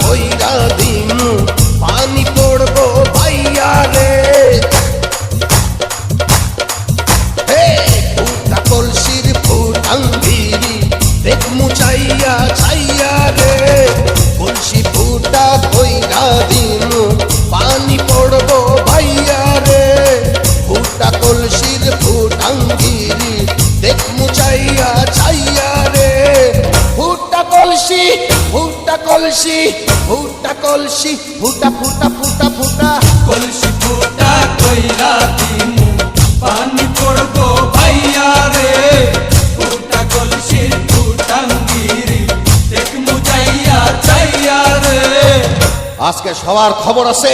কইরা দিমু পানি পড়বো ভাইয়া রে ফুটা কলসির ফুটাঙ্গিরি দেখমু চাইয়া চাইয়া রে কলসি ফুটা কইরা দিমু পানি পড়বো ভাইয়া রে ফুটা কলসির ফুটাঙ্গিরি দেখমু চাইয়া চাইয়া রে ফুটা কলসি ফুটা কলসি ফুটা কলসি ফুটা ফুটা ফুটা ফুটা কলসি ফুটা কইরা দিমু পানি পড়বো ভাইয়া রে ফুটা কলসির ফুটাঙ্গিরি দেখমু চাইয়া চাইয়া রে। আজকে সবার খবর আছে